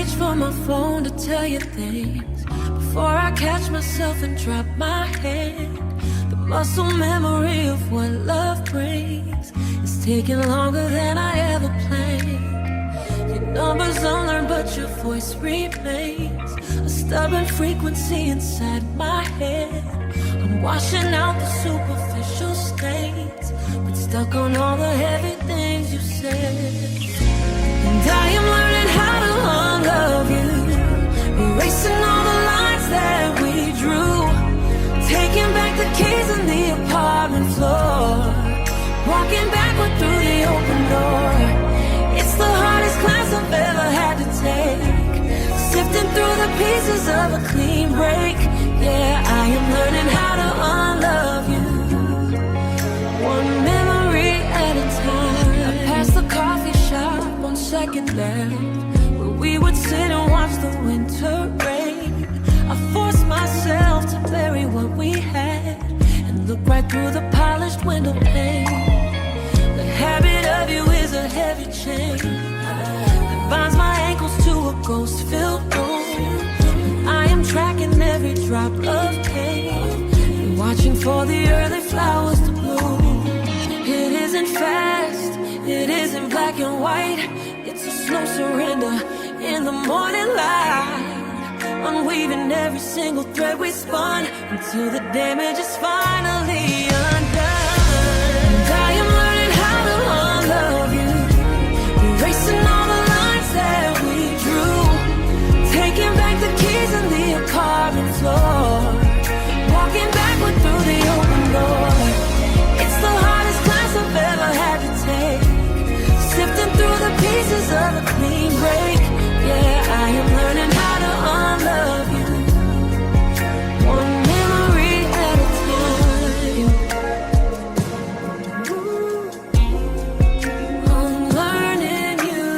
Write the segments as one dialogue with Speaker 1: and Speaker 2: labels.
Speaker 1: reach for my phone to tell you things before I catch myself and drop my head. The muscle memory of what love brings is taking longer than I ever planned. Your numbers unlearned, but your voice remains a stubborn frequency inside my head. I'm washing out the superficial stains, but stuck on all the heavy things you said. And I am learning how to unlove you, erasing all the lines that we drew, taking back the keys in the apartment floor, walking backward through the open door. It's the hardest class I've ever had to take, sifting through the pieces of a clean break. Yeah, I am learning how to unlove you, one memory at a time. I passed the coffee shop on Second Left, where we would sit and watch the winter rain. I forced myself to bury what we had and look right through the polished window pane. The habit of you is a heavy chain that binds my ankles to a ghost-filled room. I am tracking every drop of pain and watching for the early flowers to bloom. It isn't fast, it isn't black and white. It's a slow surrender in the morning light, unweaving every single thread we spun until the damage is finally undone. And I am learning how to unlove you, erasing all the lines that we drew, taking back the keys in the apartment floor, walking backward through the open door. It's the hardest class I've ever had to take, sifting through the pieces of a clean break. Yeah, I am learning how to unlove you, one memory at a time. I'm learning you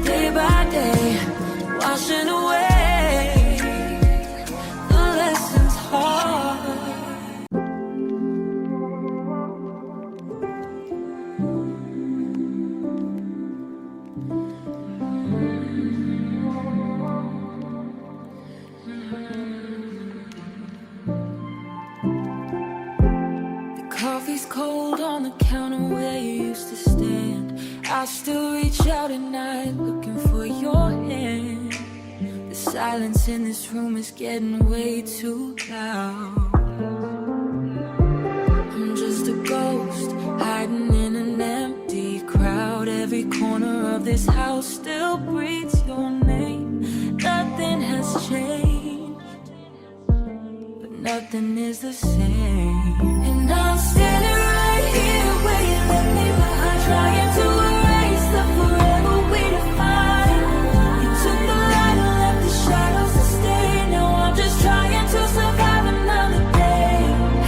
Speaker 1: day by day, washing away the lessons hard. Coffee's cold on the counter where you used to stand. I'll still reach out at night looking for your hand. The silence in this room is getting way too loud. I'm just a ghost hiding in an empty crowd. Every corner of this house still breathes your name. Nothing has changed, but nothing is the same. And I'm standing right here where you left me behind, trying to erase the forever we defined. You took the light and left the shadows to stay. Now I'm just trying to survive another day.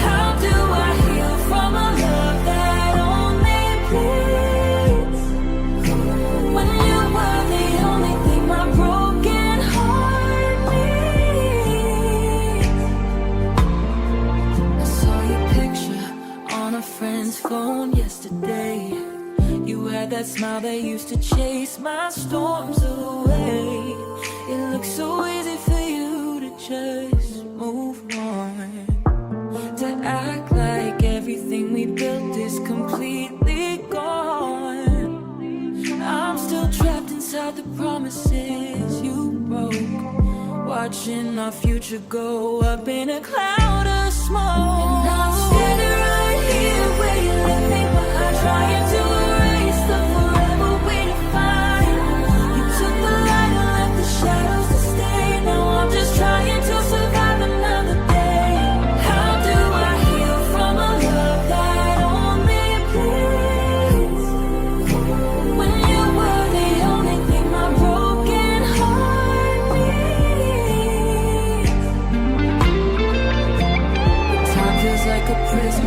Speaker 1: How do I heal from a love that only bleeds, when you were the only thing my broken heart needs? I saw your picture on a friend's phone yesterday. You had that smile that used to chase my storms away. It looks so easy for you to just move on, to act like everything we built is completely gone. I'm still trapped inside the promises you broke, watching our future go up in a cloud of smoke. And I'm standing right here where you left me behind, trying to erase the forever we defined. You took the light and left the shadows to stay. Now I'm just trying to survive another day. How do I heal from a love that only bleeds, when you were the only thing my broken heart needs? Time feels like a prison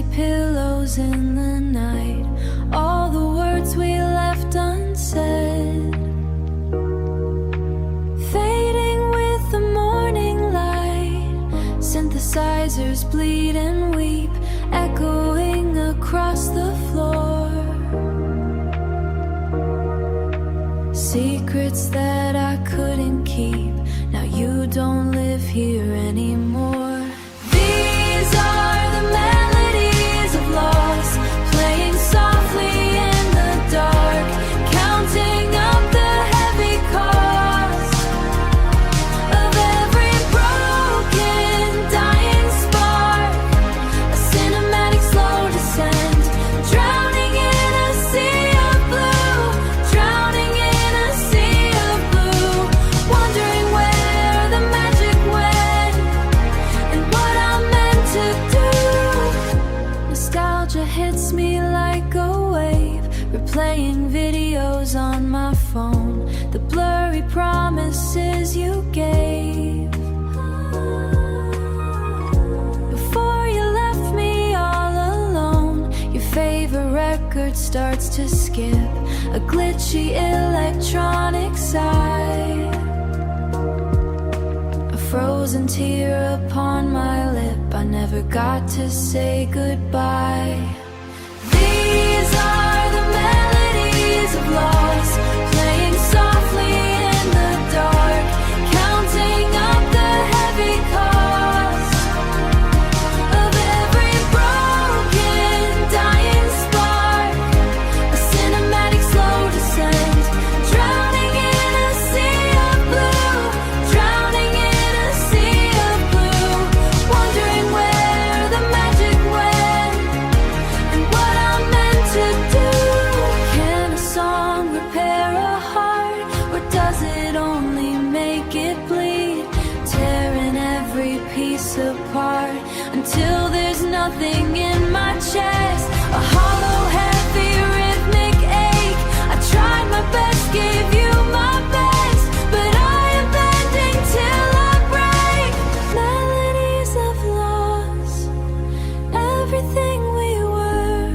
Speaker 1: empty pillows in the night, all the words we left unsaid, fading with the morning light. Synthesizers bleed and weep, echoing across the floor. Secrets that I couldn't keep, now you don't live here anymore. These are the melodies of loss, playing softly in the dark, counting up the heavy cost of every broken, dying spark. A cinematic slow descent, drowning in a sea of blue, drowning in a sea of blue, wondering where the magic went and what I'm meant to do. Nostalgia hits me like a wave, replaying videos on my phone, the blurry promises you gave. Before you left me all alone, your favorite record starts to skip, a glitchy electronic sigh, a frozen tear upon my lip. I never got to say goodbye. These are the melodies of loss, playing softly in the dark, counting up the heavy cost of every broken, dying spark. A cinematic slow descent, drowning in a sea of blue, drowning in a sea of blue, wondering where the magic went and what I'm meant to do. Can a song repair a heart, or does it only make it bleed, tearing every piece apart until there's nothing in my chest? A hollow, heavy, rhythmic ache. I tried my best, gave you my best, but I am bending till I break. Melodies of loss, everything we were,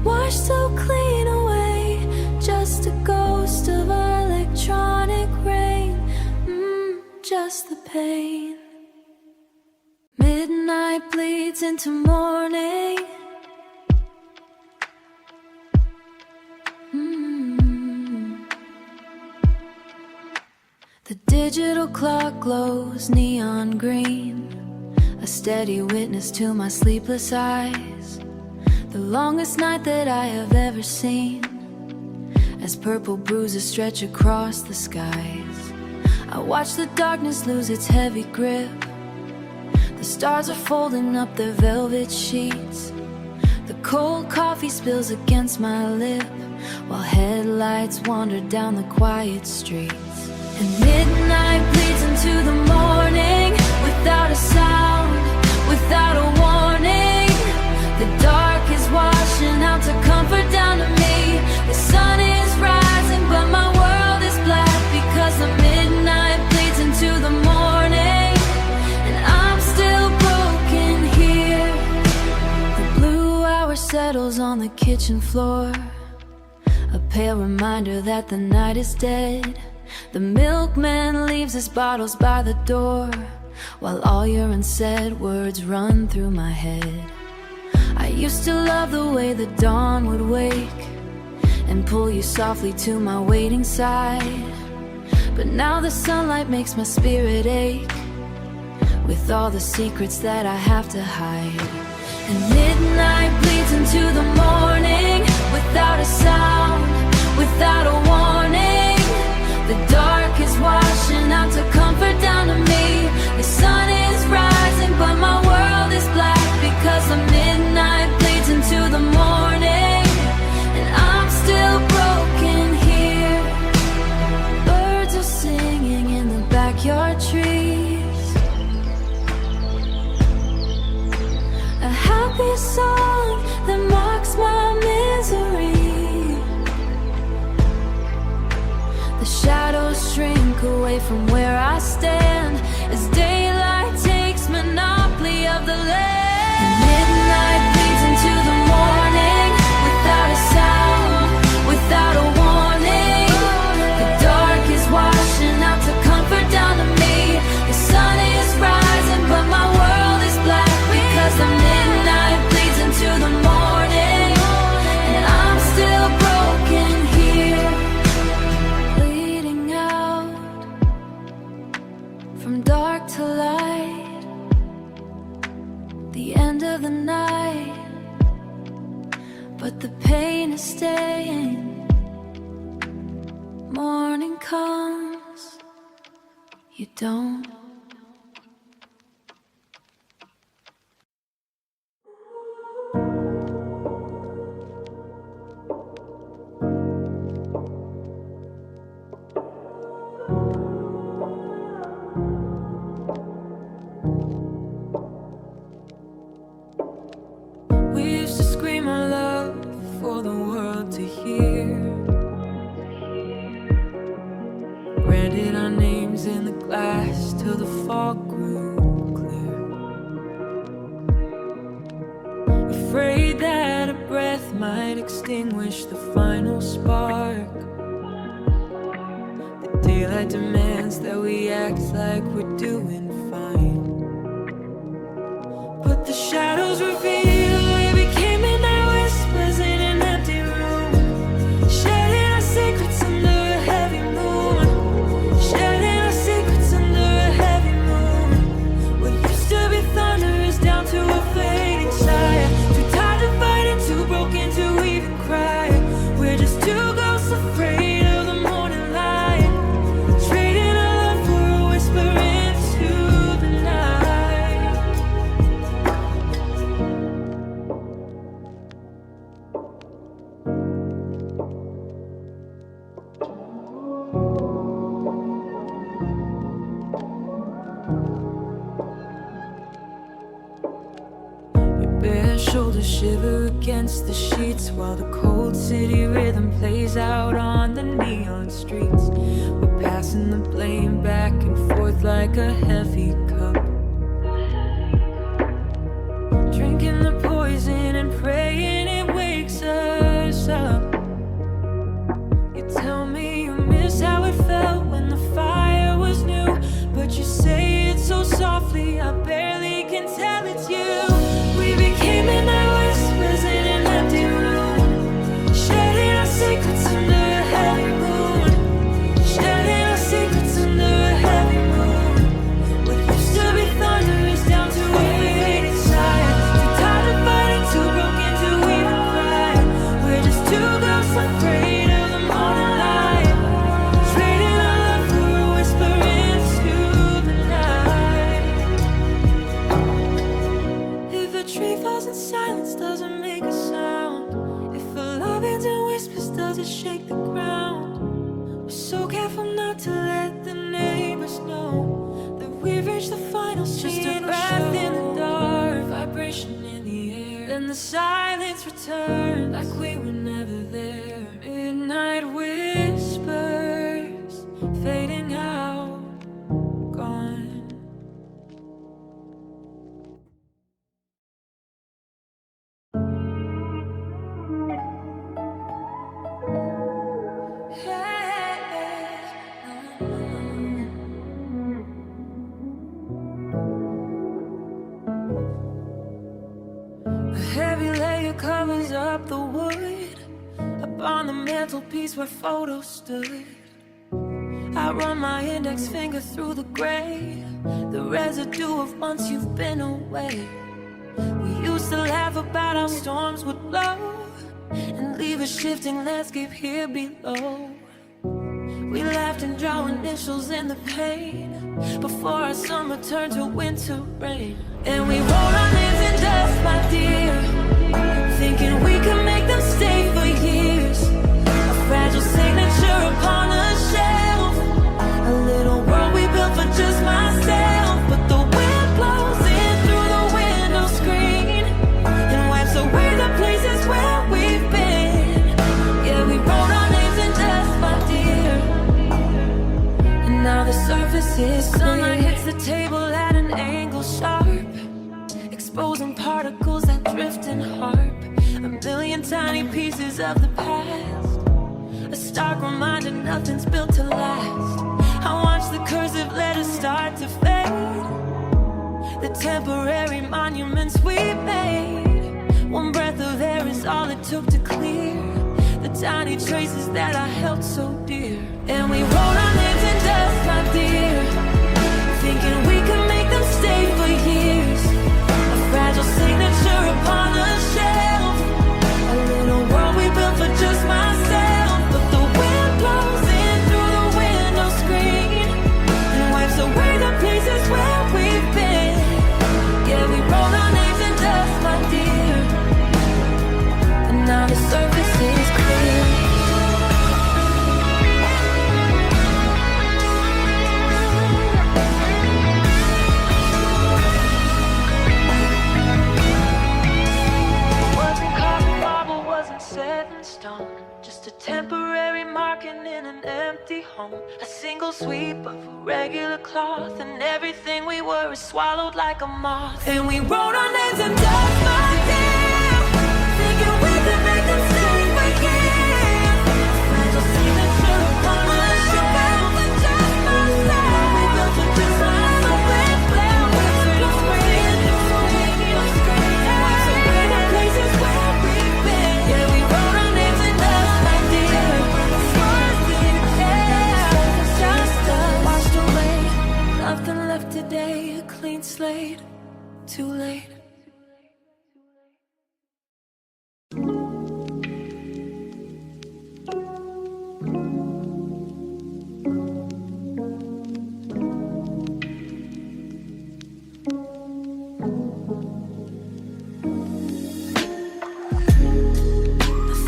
Speaker 1: washed so clean away, just a ghost of electronic rain. Just the pain. Midnight bleeds into morning. The digital clock glows neon green, a steady witness to my sleepless eyes, the longest night that I have ever seen, as purple bruises stretch across the skies. I watch the darkness lose its heavy grip, the stars are folding up their velvet sheets, the cold coffee spills against my lip, while headlights wander down the quiet streets. And midnight bleeds into the morning, without a sound, without a warning. The dark is washing out to comfort down to me. The sun is rising, but my world is black, because the midnight bleeds into the morning, and I'm still broken here. The blue hour settles on the kitchen floor, a pale reminder that the night is dead. The milkman leaves his bottles by the door, while all your unsaid words run through my head. I used to love the way the dawn would wake and pull you softly to my waiting side, but now the sunlight makes my spirit ache with all the secrets that I have to hide. And midnight bleeds into the morning, without a sound, without a warning. The dark is washing out to comfort down to me. The sun is rising, but my world is black, because the midnight bleeds into the morning, and I'm still broken here. Birds are singing in the backyard trees, a happy song that mocks my misery. The shadows shrink away from where I stand as daylight takes monopoly of the land. And midnight but the pain is staying. Morning comes, you don't. We used to scream our love for the world to hear. Branded our names in the glass till the fog grew clear. Afraid that a breath might extinguish the final spark. The daylight demands that we act like we're doing fine, but the shadows reveal we became midnight whispers in an empty room, shedding our secrets under a heavy moon. Shedding our secrets under a heavy moon. What used to be thunder is down to a fading sigh. Too tired to fight and too broken to even cry. We're just two ghosts afraid of the morning light, trading our love for a whisper into the night. Your bare shoulders shiver against the sheets while the cold city rhythm plays out on the neon streets. We're passing the blame back and forth like a heavy cup, drinking the poison and praying it wakes us up. You tell me you miss how it felt when the fire was new, but you say it so softly I barely can tell it's you. We became midnight whispers in an empty room, shedding our secrets under a heavy moon. Shedding our secrets under a heavy moon. What used to be thunder is down to a fading sigh. Too tired to fight and too broken to even cry. We're just two ghosts afraid of the morning light, trading our love for a whisper into the night. If a tree falls in silence, does it make a sound? If a love ends in whispers, does it shake the ground? We're so careful not to let the neighbors know that we've reached the final scene. Just a breath in the dark, vibration in the air, then the silence returns like we were never there. Midnight whispers fading out, gone. A heavy layer covers up the wood upon the mantelpiece where photos stood. I run my index finger through the gray, the residue of months you've been away. We used to laugh about how storms would blow and leave a shifting landscape here below. We laughed and drew initials in the pain before our summer turned to winter rain. And we wrote our names in dust, my dear, thinking we could make them stay for years. A fragile signature upon a shelf, a little world we built for just myself. But the wind blows in through the window screen and wipes away the places where we've been. Yeah, we wrote our names in dust, my dear, and now the surface is clear. Sunlight hits the table at an angle sharp, exposing particles that drift and harp. A million tiny pieces of the past, a stark reminder nothing's built to last. I watch the cursive letters start to fade, the temporary monuments we made. One breath of air is all it took to clear the tiny traces that I held so dear. And we wrote our names in dust, my dear, thinking we could make them stay for years. A fragile signature upon a shelf, a little stone, just a temporary marking in an empty home. A single sweep of a regular cloth, and everything we were is swallowed like a moth. And we wrote our names in dust, my dear, thinking we could make them stay for years. Friends will see that you're upon us, you're better than just myself. We built you just like a red flare. We're straight up spraying, you're straight up. And we're so great at places where we've been. Yeah, we wrote our names in dust, my dear. As far as we care, it's just us. Washed away, nothing left today. A clean slate, too late.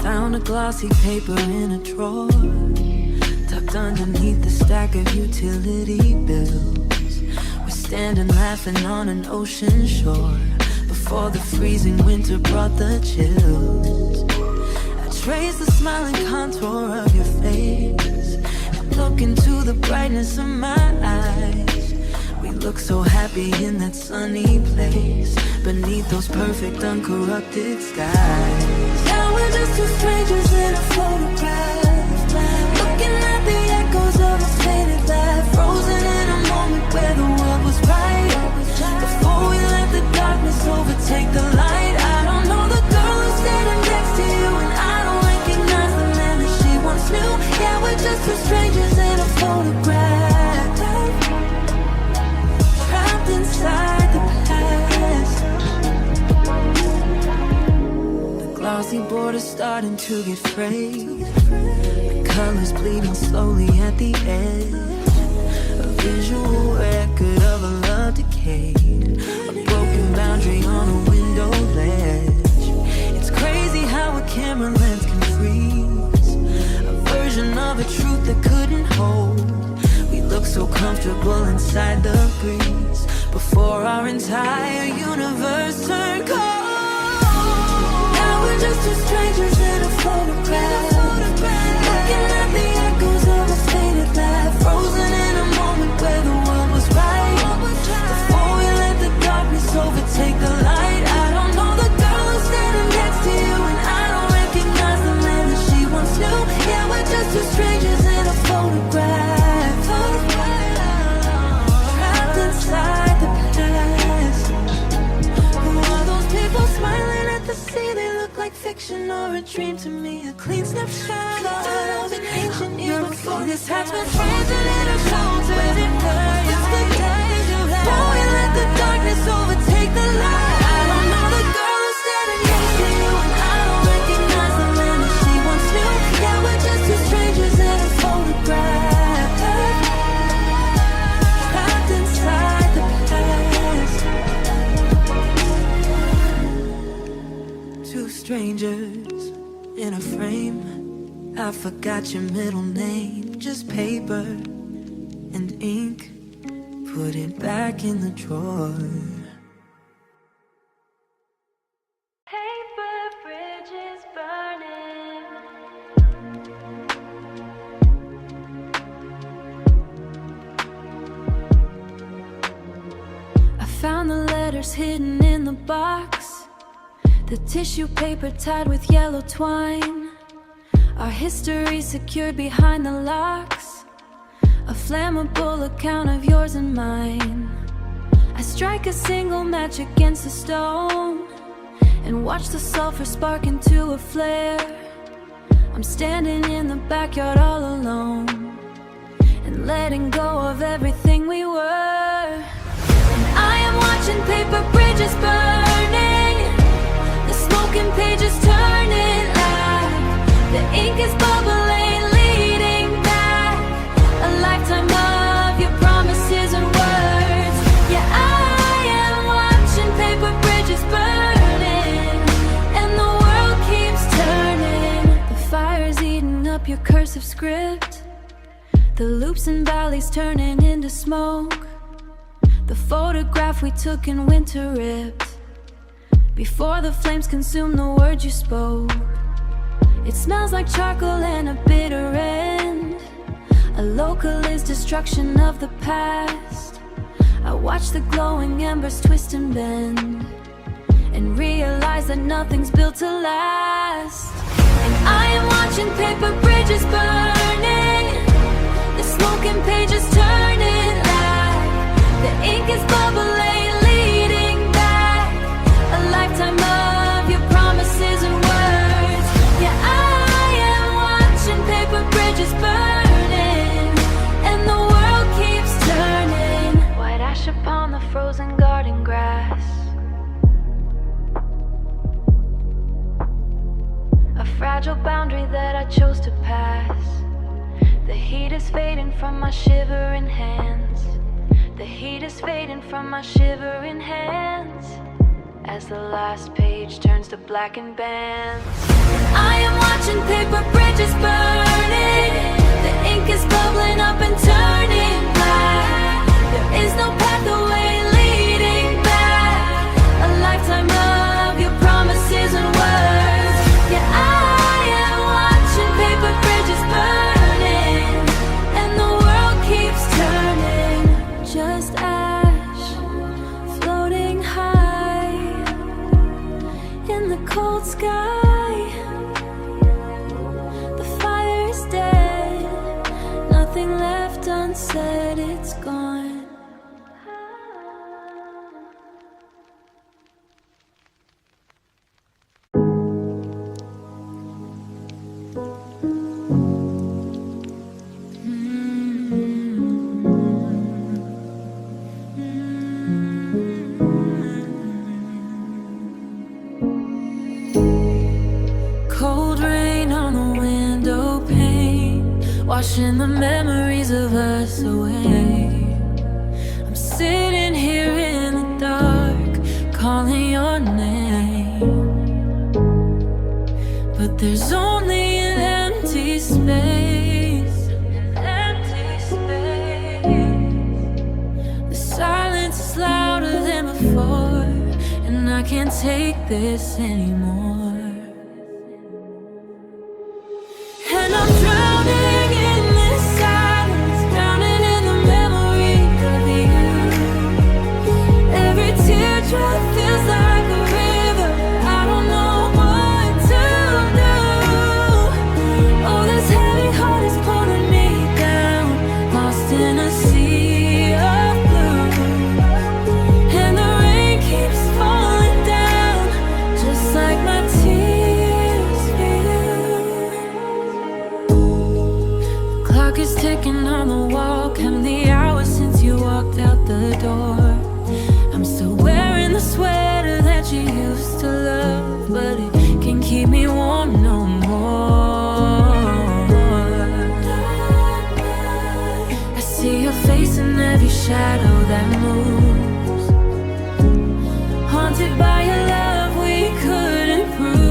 Speaker 1: Found a glossy paper in a drawer, tucked underneath the stack of utility bills. We're standing laughing on an ocean shore, before the freezing winter brought the chills. I trace the smiling contour of your face, and look into the brightness of my eyes. We look so happy in that sunny place, beneath those perfect uncorrupted skies. Now we're just two strangers in a photograph, looking at the echoes of a faded laugh, frozen in a moment where the world was right. Before we let the darkness overtake the light. I don't know the girl who's standing next to you, and I don't recognize the man that she once knew. Yeah, we're just two strangers in a photograph, trapped inside the past. The glossy border's starting to get frayed, the colors bleeding slowly at the edge. A visual record of a love decayed, a broken boundary on a window ledge. It's crazy how a camera lens can freeze a version of a truth that couldn't hold. We look so comfortable inside the breeze, before our entire universe turned cold. Now we're just two strangers in a photograph, looking at the echoes of a faded laugh, frozen in a moment where the world was right. Before we let the darkness overtake the light. I don't know the girl who's standing next to you, and I don't recognize the man that she once knew. Yeah, we're just two strangers in a photograph, trapped inside the past. Who are those people smiling at the sea? They look like fiction or a dream to me, a clean snapshot of an ancient year before this has been frozen in our shoulders. It's the days you had. Before we let the darkness overtake the light. I don't know the girl who's standing next to you, and I don't recognize the man that she once knew. Yeah, we're just two strangers in a photograph, trapped inside the past. Two strangers in a frame. I forgot your middle name, just paper and ink. Put it back in the drawer. Paper bridges burning. I found the letters hidden in the box, the tissue paper tied with yellow twine, our history secured behind the locks, a flammable account of yours and mine. I strike a single match against the stone and watch the sulfur spark into a flare. I'm standing in the backyard all alone and letting go of everything we were. And I am watching paper bridges burning, the smoking pages turning like the ink is bubbling, leading back a lifetime of your promises and words. Yeah, I am watching paper bridges burning, and the world keeps turning. The fire's eating up your cursive script, the loops and valleys turning into smoke, the photograph we took in winter ripped before the flames consumed the words you spoke. It smells like charcoal and a bitter end. A local is destruction of the past. I watch the glowing embers twist and bend, and realize that nothing's built to last. And I am watching paper bridges burning, the smoking pages turning black. The ink is bubbling, leading back a lifetime of your promises and words. Yeah, I am watching paper bridges burning, and the world keeps turning. White ash upon the frozen garden grass, a fragile boundary that I chose to pass. The heat is fading from my shivering hands. The heat is fading from my shivering hands, as the last page turns to blackened bands. I am watching paper bridges burning. The ink is bubbling up and turning black. There is no pathway leading back, a lifetime of your promises and words. Yeah, I am watching paper bridges burning, and the world keeps turning. Just ash floating high in the cold sky. The fire is dead, nothing left unsaid, it's gone. Washing the memories of us away. I'm sitting here in the dark, calling your name, but there's only an empty space. Empty space. The silence is louder than before, and I can't take this anymore. And I'm drowning in this silence, drowning in the memory of you. Every teardrop feels like a river, I don't know what to do. Oh, this heavy heart is pulling me down, lost in a sea of blue. And the rain keeps falling down, just like my tears for you. Clock is ticking on the wall, counting the hours since you walked out the door. I'm still wearing the sweater that you used to love, but it can't keep me warm no more. I see your face in every shadow that moves, haunted by a love we couldn't prove.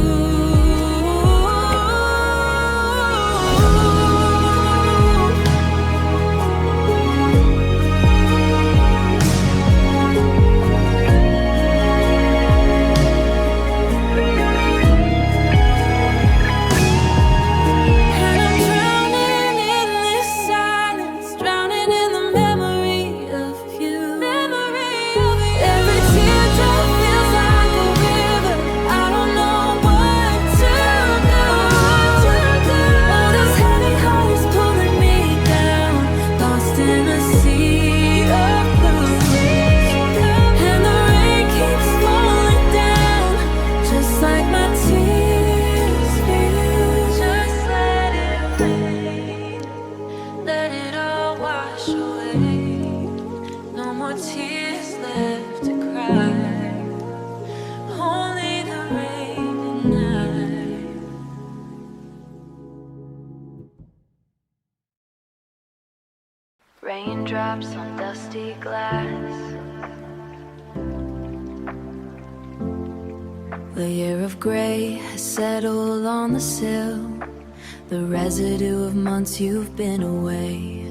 Speaker 1: Raindrops on dusty glass, layer of gray has settled on the sill, the residue of months you've been away.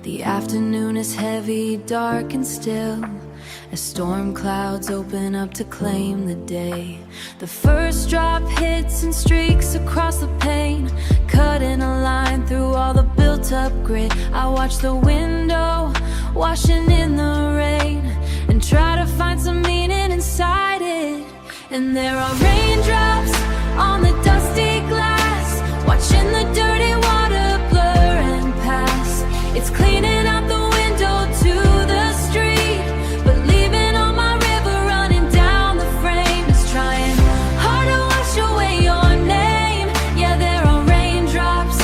Speaker 1: The afternoon is heavy, dark and still, a as storm clouds open up to claim the day. The first drop hits and streaks across the pane, cutting a line through all the built-up grit. I watch the window washing in the rain and try to find some meaning inside it. And there are raindrops on the dusty glass, watching the dirty water blur and pass. It's cleaning out the window to the street, but leaving all my river running down the frame. It's trying hard to wash away your name. Yeah, there are raindrops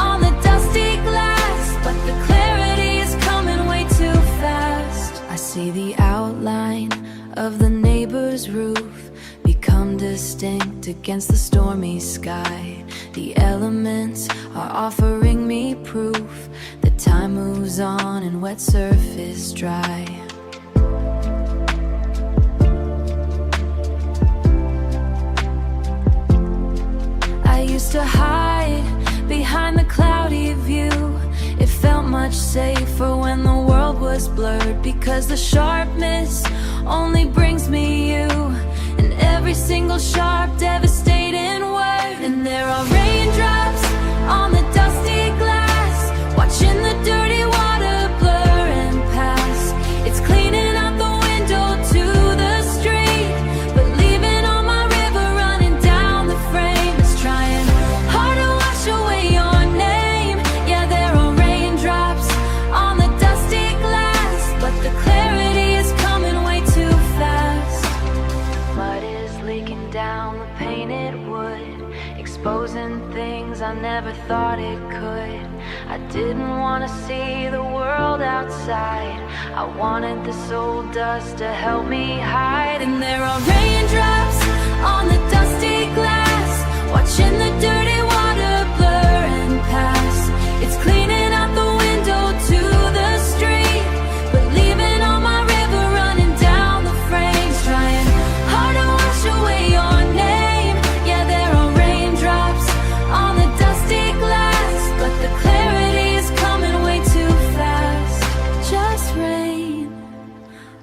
Speaker 1: on the dusty glass, but the clarity is coming way too fast. I see the outline of the neighbor's roof become distinct against the stormy sky. The elements are offering me proof that time moves on and wet surface dry. I used to hide behind the cloudy view. It felt much safer when the world was blurred, because the sharpness only brings me you, and every single sharp, devastating word. And there are raindrops on the dusty glass, watching the dirty water blur and pass. It's cleaning out the window to the street, but leaving all my river running down the frame. It's trying hard to wash away your name. Yeah, there are raindrops on the dusty glass, but the clarity is coming way too fast. Mud is leaking down the painted wood, exposing things I never thought it could. I didn't want to see the world outside. I wanted this old dust to help me hide. And there are raindrops on the dusty glass, watching the dirty water blur and pass. It's cleaning out the window to the street, but leaving all my river running down the frames. Trying hard to wash away your name. Yeah, there are raindrops on the dusty glass, but the clarity is coming way too fast. Just rain,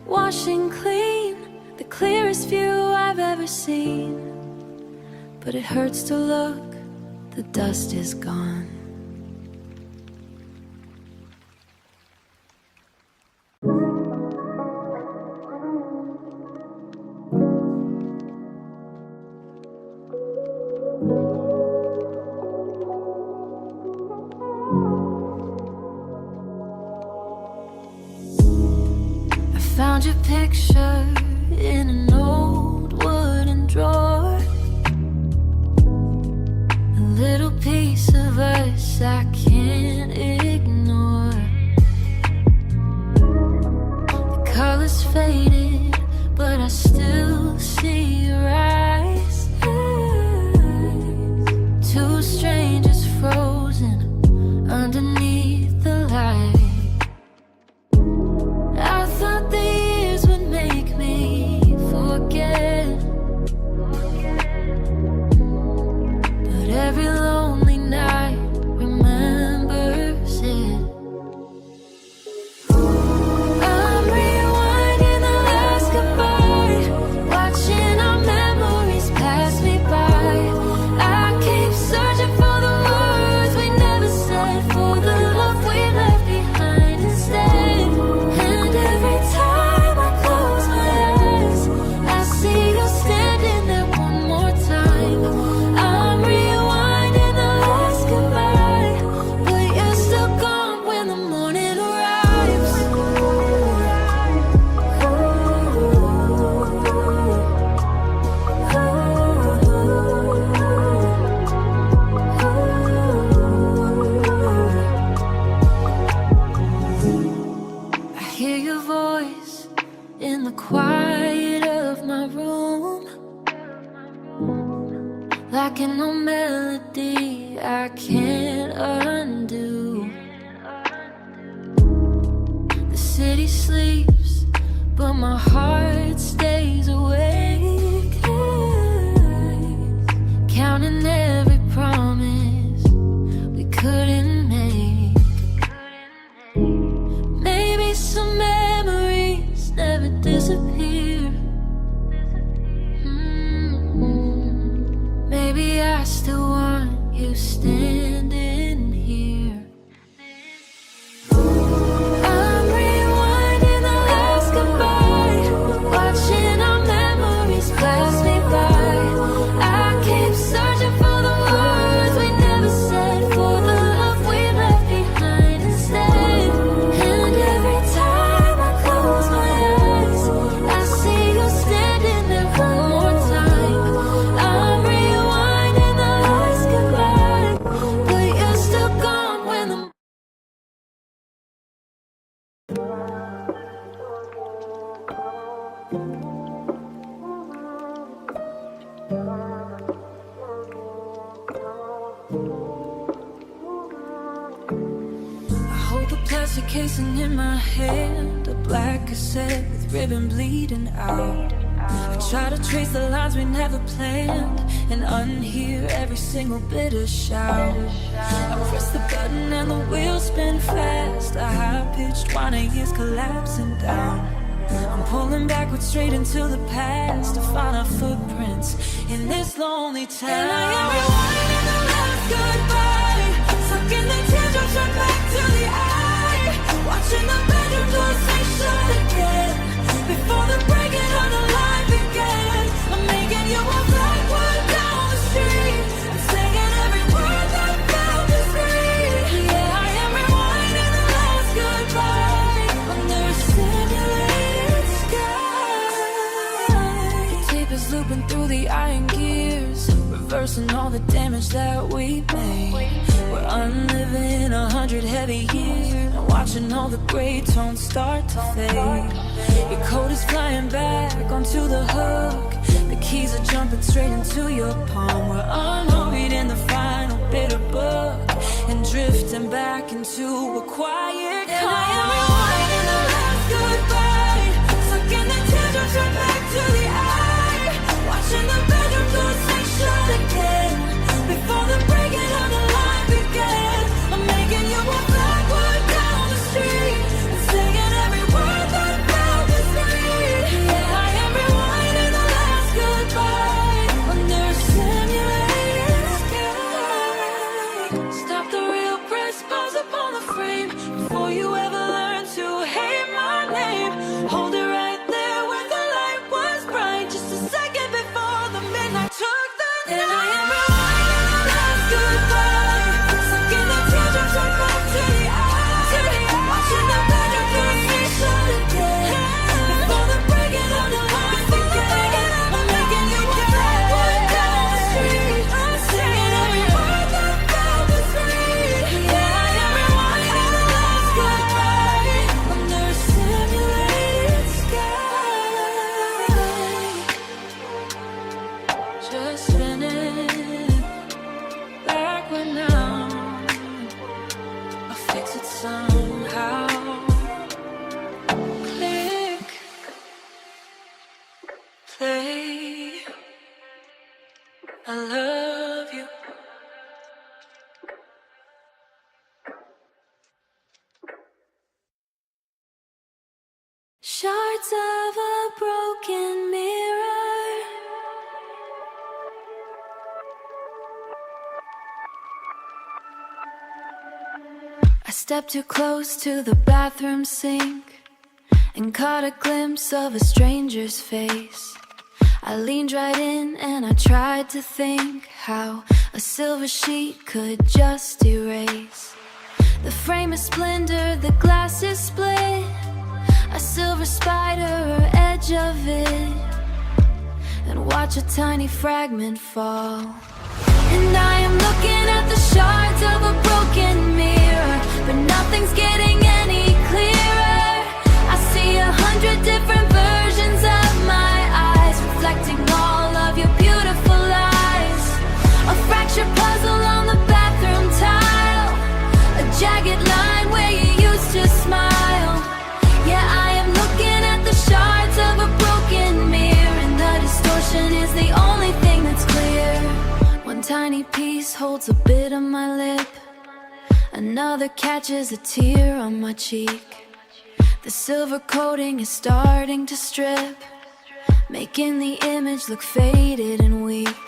Speaker 1: washing clean, the clearest view I've ever seen. But it hurts to look, the dust is gone. I found your picture in an old wooden drawer, a little piece of us I can't ignore. The color's faded, but I still see your eyes. Two strangers frozen underneath the light. I thought the years would make me forget, but every lonely night remembers it. I'm rewinding the last goodbye, watching our memories pass me by. I keep searching for the words we never said, for the love we left behind instead. And every time I close my eyes, I see you standing there one more time. I'm rewinding the last goodbye, but you're still gone when the morning arrives. I hear your voice in the quiet of my room, like an old melody I can't undo. The city sleeps, but my heart stays awake, counting every promise we couldn't make. Maybe some memories never disappear. still want you standing here. I'm rewinding the last goodbye, watching our memories pass me by. I keep searching for the words we never said, for the love we left behind instead. And every time I close my eyes, I see you standing there one more time. I'm rewinding the last goodbye, but you're still gone when the I hold the plastic casing in my hand, a black cassette with ribbon bleeding out. I try to trace the lines we never planned and unhear every single bitter shout. I press the button and the wheels spin fast, a high-pitched whining is collapsing down. I'm pulling backwards straight into the past to find our footprints in this lonely town. And I am rewinding the last goodbye, stuck in the teardrops right back to the eye, watching the bedroom doors say shut again before the breaking of the line began. I'm making you a black word down the street, I'm saying every word that felt this free. Yeah, I am rewinding the last goodbye under a simulated sky. The tape is looping through the iron gears, reversing all the damage that we made. We're unliving 100 heavy years, watching all the gray tones start to fade. Your coat is flying back onto the hook, the keys are jumping straight into your palm. We're unhurried in the final bitter book and drifting back into a quiet calm. And I am rewinding the last goodbye, stuck in the teardrops right back to the eye, watching the bedroom doors say shut again before the breaking of the line began. I'm making you a black word down the street, and saying every word that felt this free. Yeah, I am rewinding the last goodbye under a simulated sky. Stop the real press, pause upon the frame before you ever learn to hate my name. Hold it right there where the light was bright, just a second before the midnight took the night. And I am rewinding the last goodbye, stuck in the teardrops right back to the eye, watching the bedroom doors say shut again before the breaking of the line began. I'm making you a black word down the street, I'm saying every word that felt this free. Yeah, I am rewinding the last goodbye under a simulated sky. Just spinning backward now, I'll fix it somehow. Click, play, I love you. Shards of a broken mirror, I stepped too close to the bathroom sink and caught a glimpse of a stranger's face. I leaned right in and I tried to think how a silver sheet could just erase. The frame is splintered, the glass is split, a silver spider edge of it, and watch a tiny fragment fall. And I am looking at the shards of a broken mirror, but nothing's getting any clearer. I see 100 different versions of my eyes, reflecting all of your beautiful lies. A fractured puzzle on the bathroom tile, a jagged line where you used to smile. Yeah, I am looking at the shards of a broken mirror, and the distortion is the only thing that's clear. One tiny piece holds a bit of my lip, another catches a tear on my cheek. The silver coating is starting to strip, making the image look faded and weak.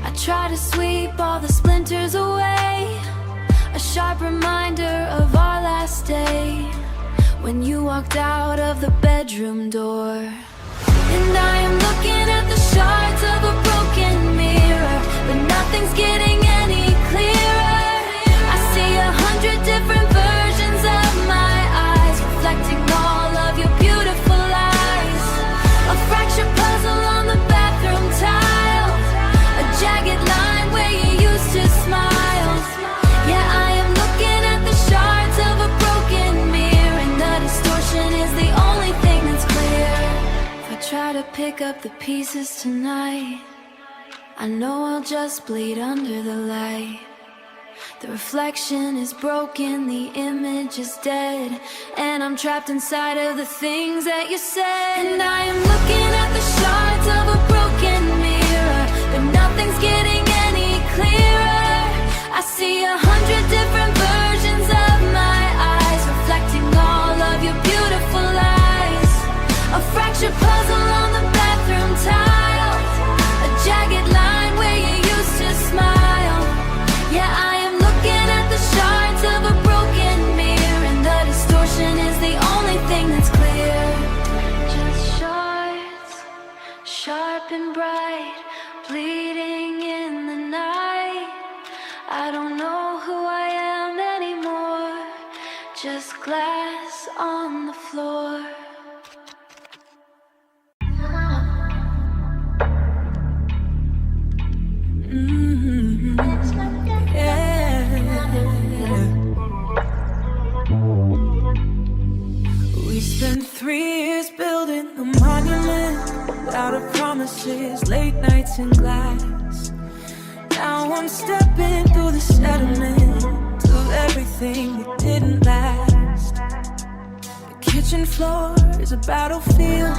Speaker 1: I try to sweep all the splinters away, a sharp reminder of our last day, when you walked out of the bedroom door. And I am looking at the shards of a broken mirror, but nothing's getting any clearer. I see 100 different versions of my eyes, reflecting all of your beautiful lies. A fractured puzzle on the bathroom tile, a jagged line where you used to smile. Yeah, I am looking at the shards of a broken mirror, and the distortion is the only thing that's clear. If I try to pick up the pieces tonight, I know I'll just bleed under the light. The reflection is broken, the image is dead, and I'm trapped inside of the things that you said. And I am looking at the shards of a broken mirror, but nothing's getting any clearer. I see 100 different versions of my eyes, reflecting all of your beautiful lies. A fractured puzzle on the bathroom tile, a jagged line where you used to smile. Yeah, I am looking at the shards of a broken mirror, and the distortion is the only thing that's clear. Just shards, sharp and bright, bleeding in the night. I don't know who I am anymore, just glass on the floor.
Speaker 2: We spent 3 years building a monument out of promises, late nights in glass. Now I'm stepping through the sediment of everything that didn't last. The kitchen floor is a battlefield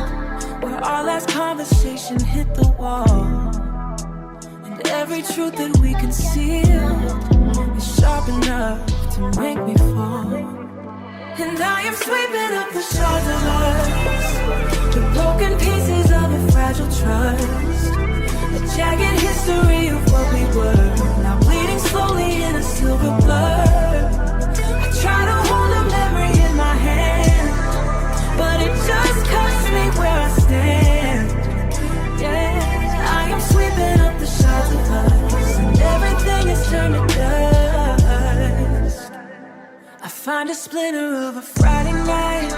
Speaker 2: where our last conversation hit the wall, and every truth that we concealed is sharp enough to make me fall. And I am sweeping up the shards of us, the broken pieces of a fragile trust, a jagged history of what we were, now bleeding slowly in a silver blur. I try to hold a memory in my hand, but it just cuts me where I stand. Yeah, I am sweeping up the shards of us, and everything is turned to dust. I find a splinter of a Friday night,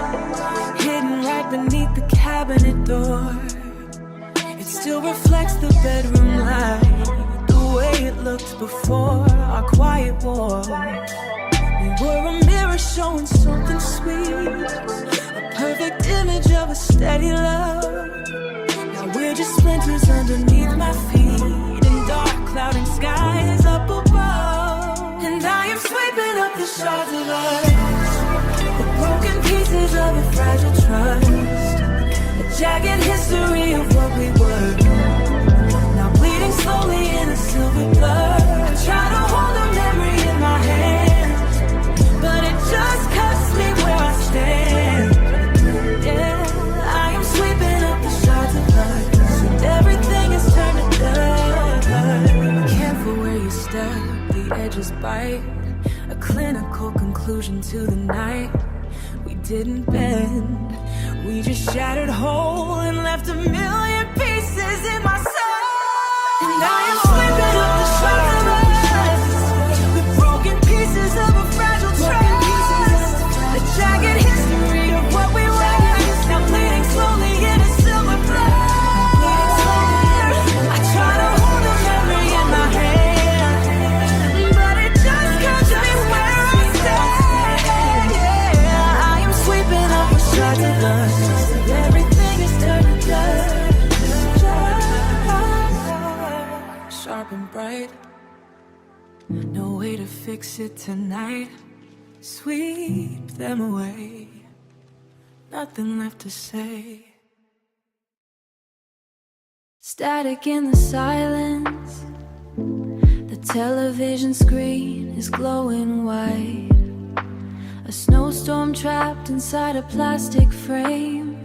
Speaker 2: hidden right beneath the cabinet door. It still reflects the bedroom light, the way it looked before our quiet war. We were a mirror showing something sweet, a perfect image of a steady love. Now we're just splinters underneath my feet, and dark clouding skies up above. And I am sweeping up the shards of us, the broken pieces of a fragile trust, a jagged history of what we were, now bleeding slowly in a silver blur. I try to hold a memory in my hand, but it just cuts me where I stand. Yeah, I am sweeping up the shards of us, and everything is turned to dust. Careful where you step, the edges bite, a clinical conclusion to the night. We didn't bend, we just shattered whole and left a million pieces in my soul. And I am sweeping up the shards of us, the broken pieces of a fragile trust, a jagged history of what we were, now bleeding slowly in a silver blur. I try to hold a memory in my hand, but it just cuts me where I stand. Yeah, I am sweeping up the shards of us, everything is turned to dust. Sharp and bright, no way to fix it tonight. Sweep them away, nothing left to say.
Speaker 1: Static in the silence, the television screen is glowing white. A snowstorm trapped inside a plastic frame.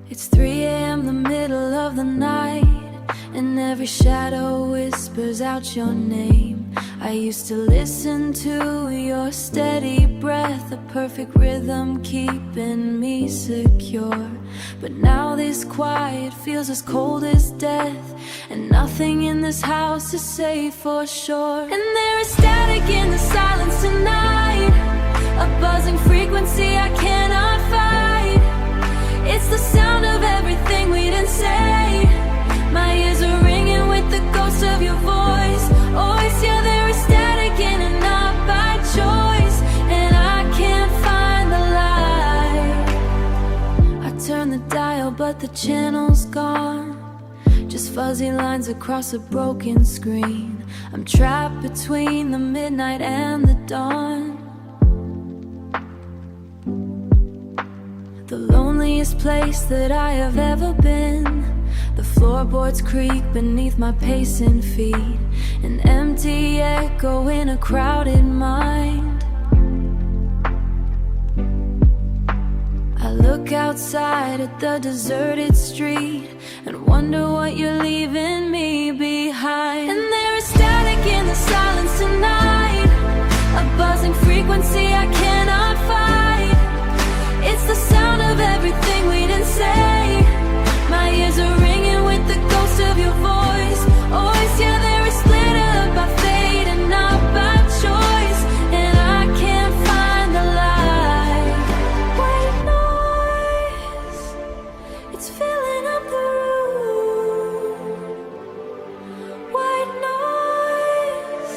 Speaker 1: It's 3 a.m., the middle of the night.
Speaker 2: Every shadow whispers out your name. I used to listen to your steady breath, a perfect rhythm keeping me secure. But now this quiet feels as cold as death, and nothing in this house is safe for sure. And there is static in the silence tonight, a buzzing frequency I cannot fight. It's the sound of everything we didn't say. My ears are ringing with the ghost of your voice. Always, yeah, there is static in and not by choice, and I can't find the light. I turn the dial, but the channel's gone. Just fuzzy lines across a broken screen. I'm trapped between the midnight and the dawn. The loneliest place that I have ever been. The floorboards creak beneath my pacing feet, an empty echo in a crowded mind. I look outside at the deserted street and wonder what you're leaving me behind. And there is static in the silence tonight, a buzzing frequency I cannot fight. It's the sound of everything we didn't say. My ears are ringing with the ghost of your voice. Always, yeah, there is split up by fate and not by choice, and I can't find the light. White noise, it's filling up the room. White noise,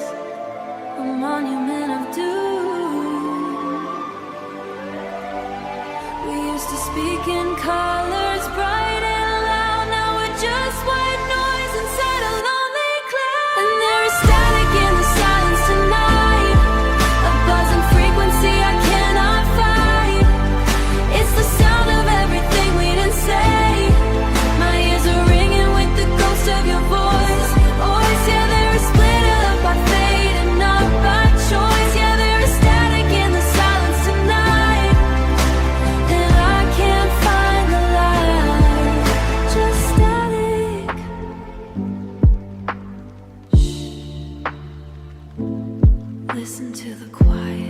Speaker 2: a monument of doom. We used to speak in colors bright and loud. Now we're just white noise inside a lonely cloud. And there is static in the silence tonight, a buzzing frequency I cannot fight. It's the sound of everything we didn't say. My ears are ringing with the ghost of your voice. Always, yeah, there is split up by fate and not by choice. Yeah, there is static in the silence tonight, and I can't find the light. Just static. Shh. Listen to the quiet.